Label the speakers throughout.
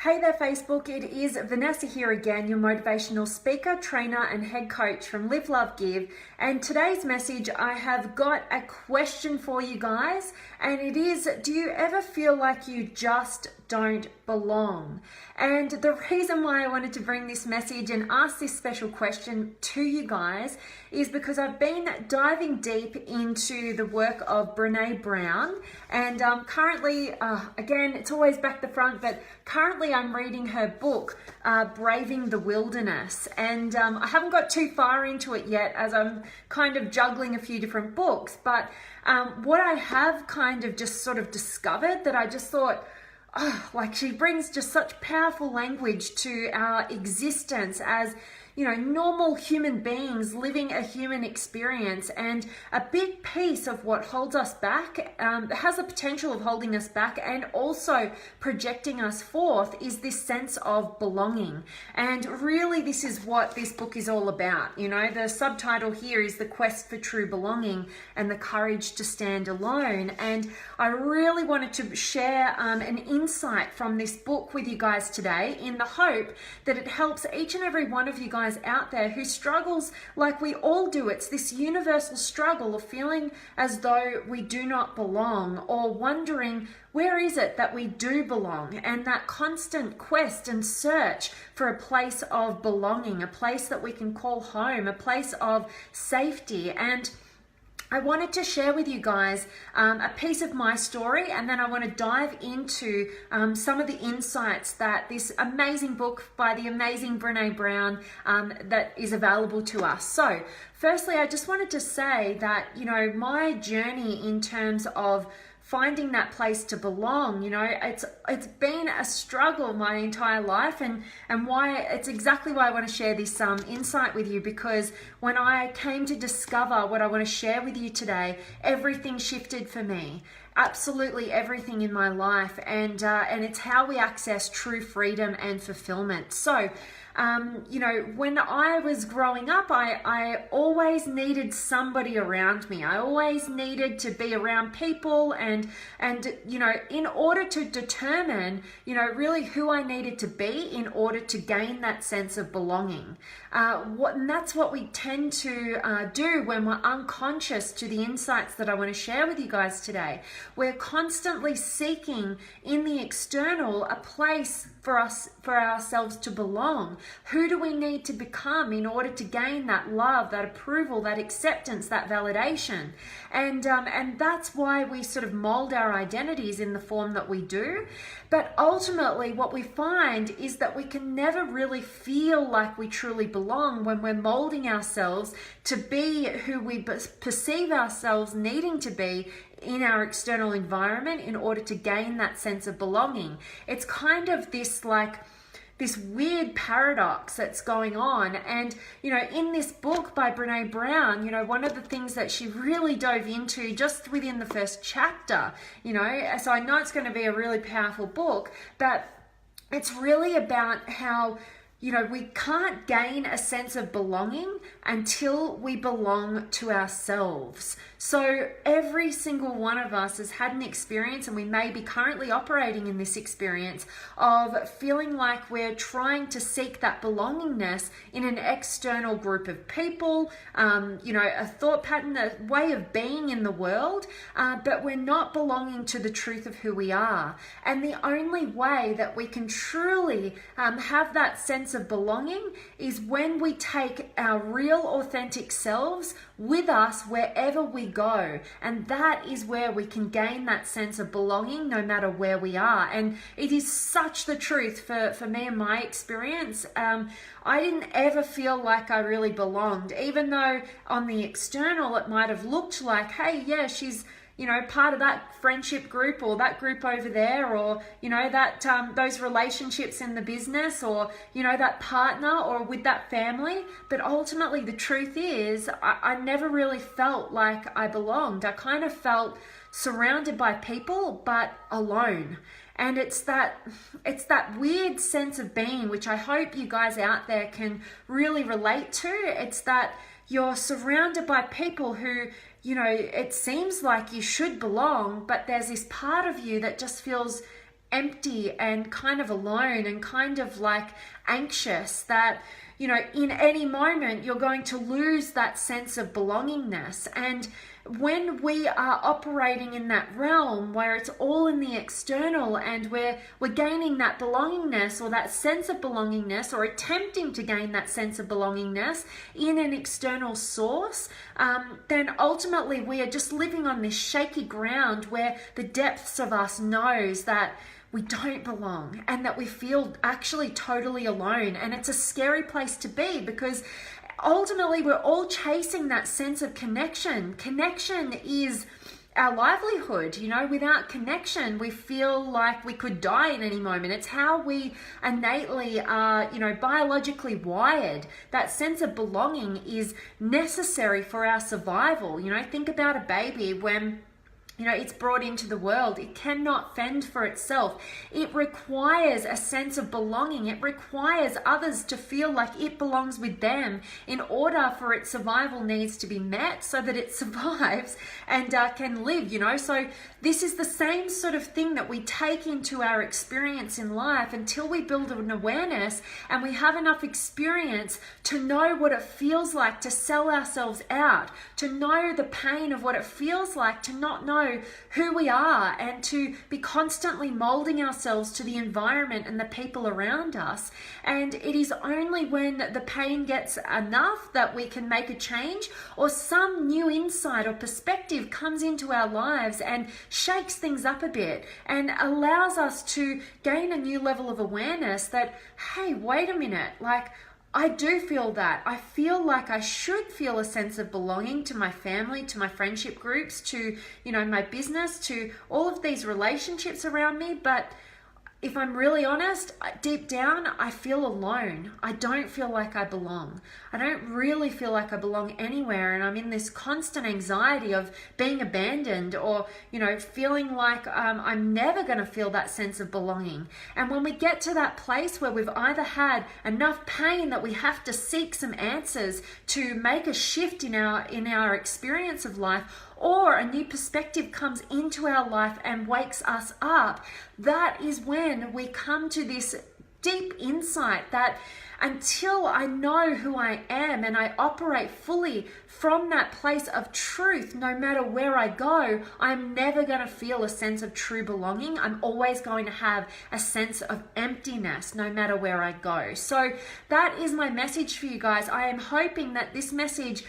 Speaker 1: Hey there Facebook, it is Vanessa here again, your motivational speaker, trainer and head coach from Live, Love, Give. And today's message, I have got a question for you guys, and it is, do you ever feel like you just don't belong? And the reason why I wanted to bring this message and ask this special question to you guys is because I've been diving deep into the work of Brené Brown, and currently, again, it's always back to front, but currently I'm reading her book, Braving the Wilderness, and I haven't got too far into it yet as I'm kind of juggling a few different books, but what I have kind of just sort of discovered that I just thought, like she brings just such powerful language to our existence as, you know, normal human beings living a human experience. And a big piece of what holds us back, has the potential of holding us back and also projecting us forth, is this sense of belonging. And really this is what this book is all about. You know, the subtitle here is The Quest for True Belonging and the Courage to Stand Alone. And I really wanted to share an insight from this book with you guys today, in the hope that it helps each and every one of you guys out there who struggles like we all do. It's this universal struggle of feeling as though we do not belong, or wondering where is it that we do belong, and that constant quest and search for a place of belonging, a place that we can call home, a place of safety. And I wanted to share with you guys a piece of my story, and then I want to dive into some of the insights that this amazing book by the amazing Brené Brown that is available to us. So firstly, I just wanted to say that, you know, my journey in terms of finding that place to belong, you know, it's been a struggle my entire life, and why it's exactly why I want to share this insight with you, because when I came to discover what I want to share with you today, everything shifted for me. Absolutely everything in my life, and it's how we access true freedom and fulfillment. So you know, when I was growing up, I always needed somebody around me. I always needed to be around people, and you know, in order to determine, you know, really who I needed to be in order to gain that sense of belonging. And that's what we tend to do when we're unconscious to the insights that I want to share with you guys today. We're constantly seeking in the external a place for ourselves to belong. Who do we need to become in order to gain that love, that approval, that acceptance, that validation? And that's why we sort of mold our identities in the form that we do. But ultimately what we find is that we can never really feel like we truly belong when we're molding ourselves to be who we perceive ourselves needing to be in our external environment in order to gain that sense of belonging. It's kind of this weird paradox that's going on. And, you know, in this book by Brené Brown, you know, one of the things that she really dove into just within the first chapter, you know, so I know it's going to be a really powerful book, but it's really about how, you know, we can't gain a sense of belonging until we belong to ourselves. So every single one of us has had an experience, and we may be currently operating in this experience of feeling like we're trying to seek that belongingness in an external group of people, you know, a thought pattern, a way of being in the world, but we're not belonging to the truth of who we are. And the only way that we can truly have that sense of belonging is when we take our real authentic selves with us wherever we go. And that is where we can gain that sense of belonging no matter where we are. And it is such the truth for me and my experience. I didn't ever feel like I really belonged, even though on the external it might have looked like, hey, yeah, she's, you know, part of that friendship group, or that group over there, or, you know, that those relationships in the business, or, you know, that partner, or with that family. But ultimately the truth is I never really felt like I belonged. I kind of felt surrounded by people but alone. And it's that weird sense of being, which I hope you guys out there can really relate to. It's that you're surrounded by people who, you know, it seems like you should belong, but there's this part of you that just feels empty and kind of alone and kind of like anxious that, you know, in any moment you're going to lose that sense of belongingness. And when we are operating in that realm where it's all in the external and we're gaining that belongingness or that sense of belongingness or attempting to gain that sense of belongingness in an external source, then ultimately we are just living on this shaky ground where the depths of us knows that we don't belong and that we feel actually totally alone. And it's a scary place to be because ultimately we're all chasing that sense of connection. Connection is our livelihood. You know, without connection, we feel like we could die in any moment. It's how we innately are, you know, biologically wired. That sense of belonging is necessary for our survival. You know, think about a baby when, you know, it's brought into the world. It cannot fend for itself. It requires a sense of belonging. It requires others to feel like it belongs with them in order for its survival needs to be met so that it survives and can live, you know. So this is the same sort of thing that we take into our experience in life until we build an awareness and we have enough experience to know what it feels like to sell ourselves out, to know the pain of what it feels like to not know who we are and to be constantly molding ourselves to the environment and the people around us. And it is only when the pain gets enough that we can make a change or some new insight or perspective comes into our lives and shakes things up a bit and allows us to gain a new level of awareness that, hey, wait a minute, like, I do feel that. I feel like I should feel a sense of belonging to my family, to my friendship groups, to, you know, my business, to all of these relationships around me. But if I'm really honest, deep down, I feel alone. I don't feel like I belong. I don't really feel like I belong anywhere. And I'm in this constant anxiety of being abandoned or, you know, feeling like I'm never going to feel that sense of belonging. And when we get to that place where we've either had enough pain that we have to seek some answers to make a shift in our experience of life, or a new perspective comes into our life and wakes us up, that is when we come to this deep insight that until I know who I am and I operate fully from that place of truth, no matter where I go, I'm never going to feel a sense of true belonging. I'm always going to have a sense of emptiness no matter where I go. So that is my message for you guys. I am hoping that this message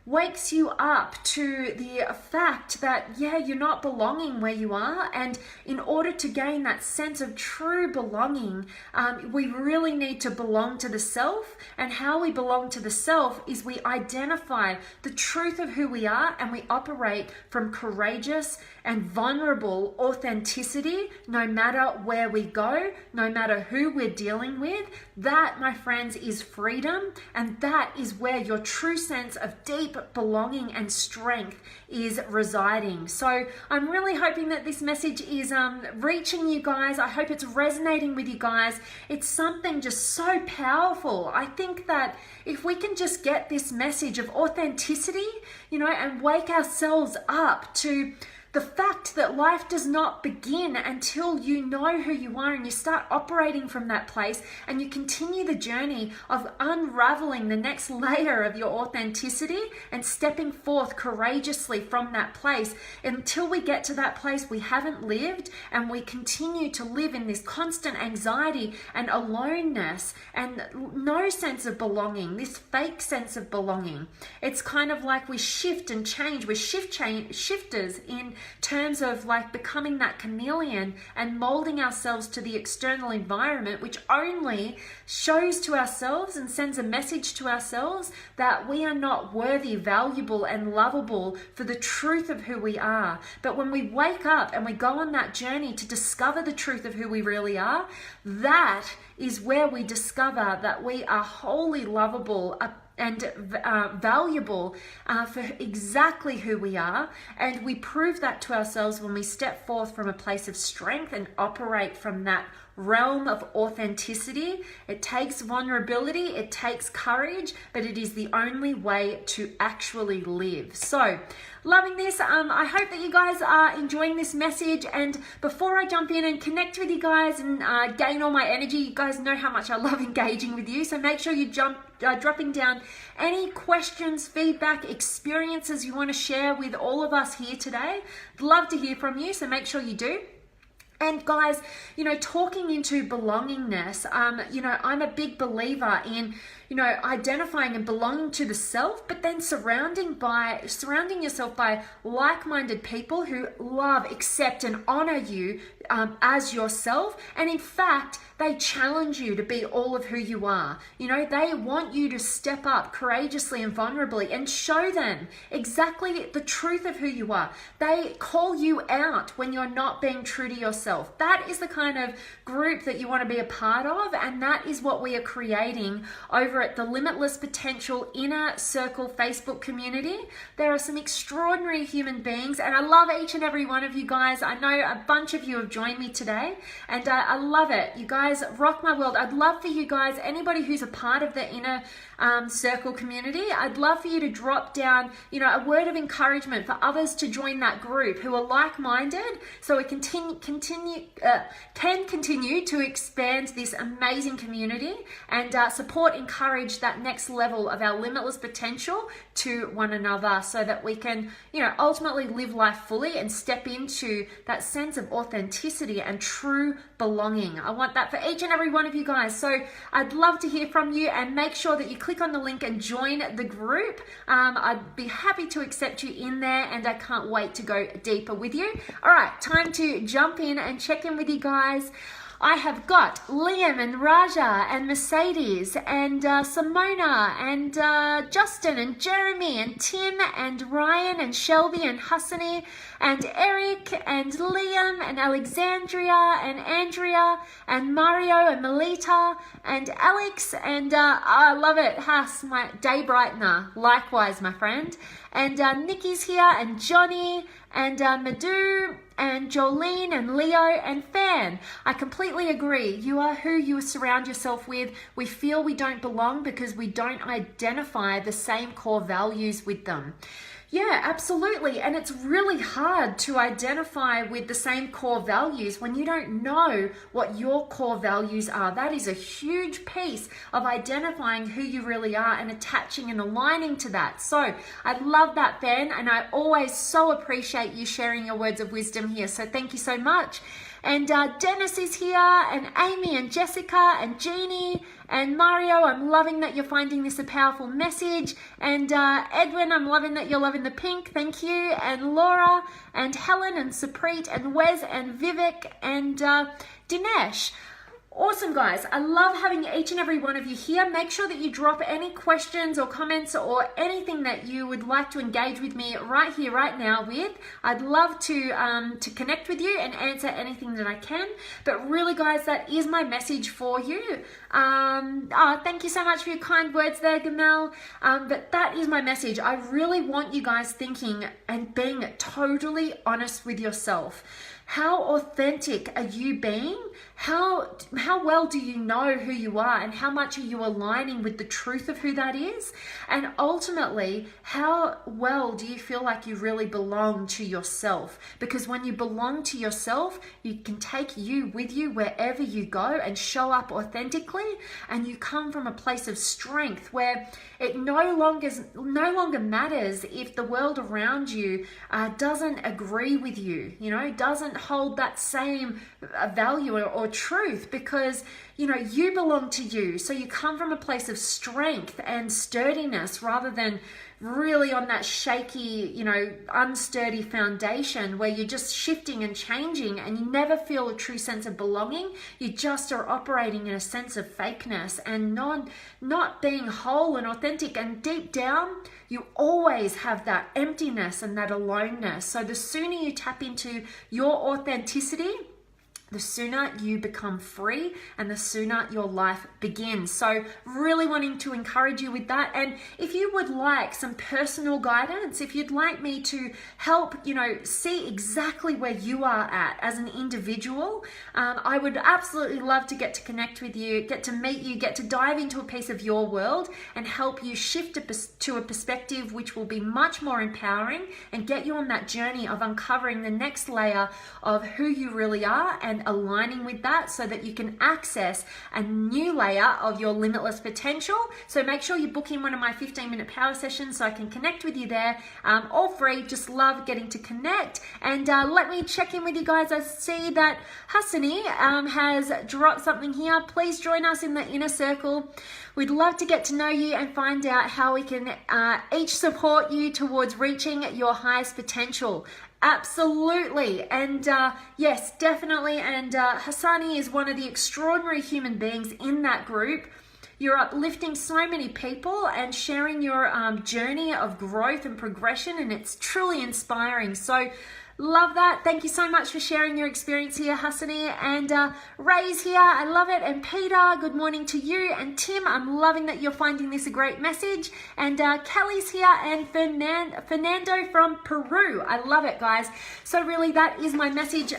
Speaker 1: wakes you up to the fact that, yeah, you're not belonging where you are. And in order to gain that sense of true belonging, we really need to belong to the self. And how we belong to the self is we identify the truth of who we are and we operate from courageous and vulnerable authenticity, no matter where we go, no matter who we're dealing with. That, my friends, is freedom. And that is where your true sense of deep belonging and strength is residing. So I'm really hoping that this message is reaching you guys. I hope it's resonating with you guys. It's something just so powerful. I think that if we can just get this message of authenticity, you know, and wake ourselves up to the fact that life does not begin until you know who you are and you start operating from that place and you continue the journey of unraveling the next layer of your authenticity and stepping forth courageously from that place. Until we get to that place, we haven't lived, and we continue to live in this constant anxiety and aloneness and no sense of belonging, this fake sense of belonging. It's kind of like we shift and change. We're shifters in terms of like becoming that chameleon and molding ourselves to the external environment, which only shows to ourselves and sends a message to ourselves that we are not worthy, valuable, and lovable for the truth of who we are. But when we wake up and we go on that journey to discover the truth of who we really are, that is where we discover that we are wholly lovable, valuable for exactly who we are, and we prove that to ourselves when we step forth from a place of strength and operate from that realm of authenticity. It takes vulnerability, it takes courage, but it is the only way to actually live. So loving this. I hope that you guys are enjoying this message, and before I jump in and connect with you guys and gain all my energy, you guys know how much I love engaging with you, so make sure you dropping down any questions, feedback, experiences you want to share with all of us here today. I'd love to hear from you, so make sure you do. And guys, talking into belongingness, I'm a big believer in, identifying and belonging to the self, but then surrounding yourself by like-minded people who love, accept, and honor you as yourself. And in fact, they challenge you to be all of who you are. They want you to step up courageously and vulnerably and show them exactly the truth of who you are. They call you out when you're not being true to yourself. That is the kind of group that you want to be a part of, and that is what we are creating over at the Limitless Potential Inner Circle Facebook community. There are some extraordinary human beings, and I love each and every one of you guys. I know a bunch of you have joined me today, and I love it. You guys rock my world. I'd love for you guys, anybody who's a part of the Inner Circle community, I'd love for you to drop down, a word of encouragement for others to join that group who are like-minded, so we can continue to expand this amazing community and support, encourage that next level of our limitless potential to one another, so that we can, ultimately live life fully and step into that sense of authenticity and true belonging. I want that for each and every one of you guys. So I'd love to hear from you, and make sure that you click on the link and join the group. I'd be happy to accept you in there, and I can't wait to go deeper with you. All right, time to jump in and check in with you guys. I have got Liam and Raja and Mercedes and Simona and Justin and Jeremy and Tim and Ryan and Shelby and Hassani and Eric and Liam and Alexandria and Andrea and Mario and Melita and Alex and I love it, Hass, my day brightener. Likewise, my friend. And Nikki's here and Johnny and Madhu and Jolene and Leo and Fan. I completely agree. You are who you surround yourself with. We feel we don't belong because we don't identify the same core values with them. Yeah, absolutely. And it's really hard to identify with the same core values when you don't know what your core values are. That is a huge piece of identifying who you really are and attaching and aligning to that. So I love that, Ben, and I always so appreciate you sharing your words of wisdom here. So thank you so much. And Dennis is here, and Amy and Jessica and Jeannie and Mario. I'm loving that you're finding this a powerful message. And Edwin, I'm loving that you're loving the pink. Thank you. And Laura and Helen and Supreet and Wes and Vivek and Dinesh. Awesome, guys. I love having each and every one of you here. Make sure that you drop any questions or comments or anything that you would like to engage with me right here, right now with. I'd love to connect with you and answer anything that I can. But really, guys, that is my message for you. Thank you so much for your kind words there, Gamal. But that is my message. I really want you guys thinking and being totally honest with yourself. How authentic are you being? How well do you know who you are, and how much are you aligning with the truth of who that is? And ultimately, how well do you feel like you really belong to yourself? Because when you belong to yourself, you can take you with you wherever you go and show up authentically, and you come from a place of strength where it no longer matters if the world around you doesn't agree with you, doesn't hold that same value or truth, because you belong to you. So you come from a place of strength and sturdiness rather than really on that shaky, unsturdy foundation where you're just shifting and changing and you never feel a true sense of belonging. You just are operating in a sense of fakeness and not being whole and authentic. And deep down, you always have that emptiness and that aloneness. So the sooner you tap into your authenticity, the sooner you become free and the sooner your life begins. So really wanting to encourage you with that. And if you would like some personal guidance, if you'd like me to help, see exactly where you are at as an individual, I would absolutely love to get to connect with you, get to meet you, get to dive into a piece of your world and help you shift to a perspective which will be much more empowering and get you on that journey of uncovering the next layer of who you really are and aligning with that so that you can access a new layer of your limitless potential. So make sure you book in one of my 15-minute power sessions so I can connect with you there. All free, just love getting to connect. And let me check in with you guys. I see that Hassani has dropped something here. Please join us in the inner circle. We'd love to get to know you and find out how we can each support you towards reaching your highest potential. Absolutely. And yes, definitely. And Hassani is one of the extraordinary human beings in that group. You're uplifting so many people and sharing your journey of growth and progression, and it's truly inspiring. So love that. Thank you so much for sharing your experience here, Hassani. And Ray's here. I love it. And Peter, good morning to you. And Tim, I'm loving that you're finding this a great message. And Kelly's here. And Fernando from Peru. I love it, guys. So really, that is my message.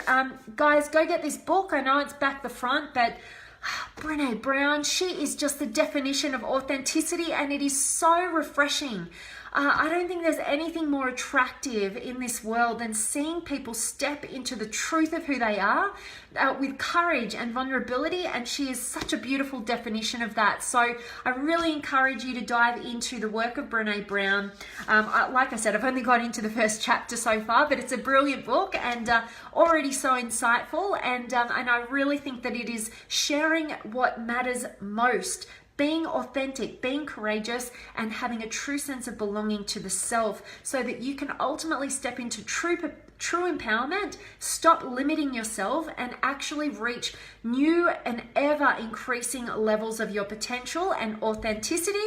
Speaker 1: Guys, go get this book. I know it's back the front, but Brené Brown, she is just the definition of authenticity, and it is so refreshing. I don't think there's anything more attractive in this world than seeing people step into the truth of who they are with courage and vulnerability, and she is such a beautiful definition of that. So I really encourage you to dive into the work of Brené Brown. Like I said, I've only got into the first chapter so far, but it's a brilliant book and already so insightful, and I really think that it is sharing what matters most. Being authentic, being courageous, and having a true sense of belonging to the self so that you can ultimately step into true empowerment, stop limiting yourself, and actually reach new and ever increasing levels of your potential and authenticity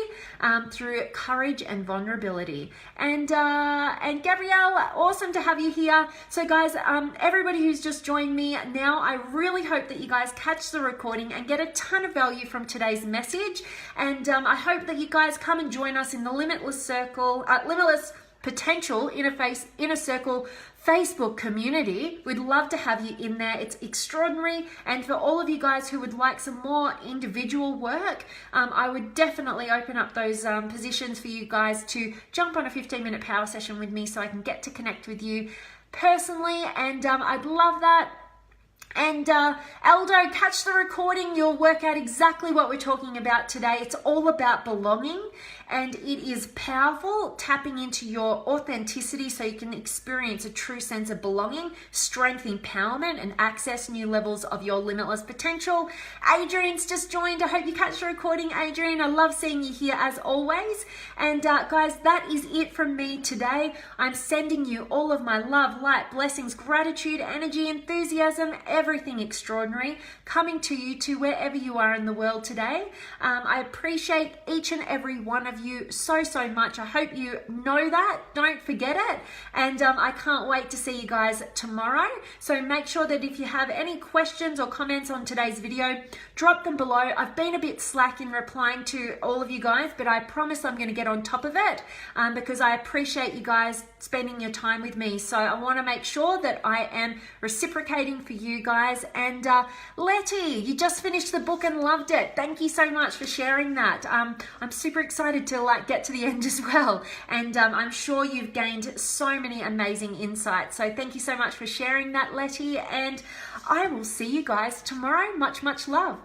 Speaker 1: through courage and vulnerability. And Gabrielle, awesome to have you here. So guys, everybody who's just joined me now, I really hope that you guys catch the recording and get a ton of value from today's message. And I hope that you guys come and join us in the Limitless Potential Inner Circle Facebook community. We'd love to have you in there. It's extraordinary. And for all of you guys who would like some more individual work, I would definitely open up those positions for you guys to jump on a 15-minute power session with me so I can get to connect with you personally. And I'd love that. And Aldo, catch the recording. You'll work out exactly what we're talking about today. It's all about belonging, and it is powerful, tapping into your authenticity so you can experience a true sense of belonging, strength, empowerment, and access new levels of your limitless potential. Adrian's just joined. I hope you catch the recording, Adrian. I love seeing you here as always. And guys, that is it from me today. I'm sending you all of my love, light, blessings, gratitude, energy, enthusiasm, everything extraordinary coming to you to wherever you are in the world today. I appreciate each and every one of you so much. I hope you know that. Don't forget it. And I can't wait to see you guys tomorrow. So make sure that if you have any questions or comments on today's video, drop them below. I've been a bit slack in replying to all of you guys, but I promise I'm going to get on top of it because I appreciate you guys spending your time with me. So I want to make sure that I am reciprocating for you guys. And Letty, you just finished the book and loved it. Thank you so much for sharing that. I'm super excited to get to the end as well. And I'm sure you've gained so many amazing insights. So thank you so much for sharing that, Letty. And I will see you guys tomorrow. Much love.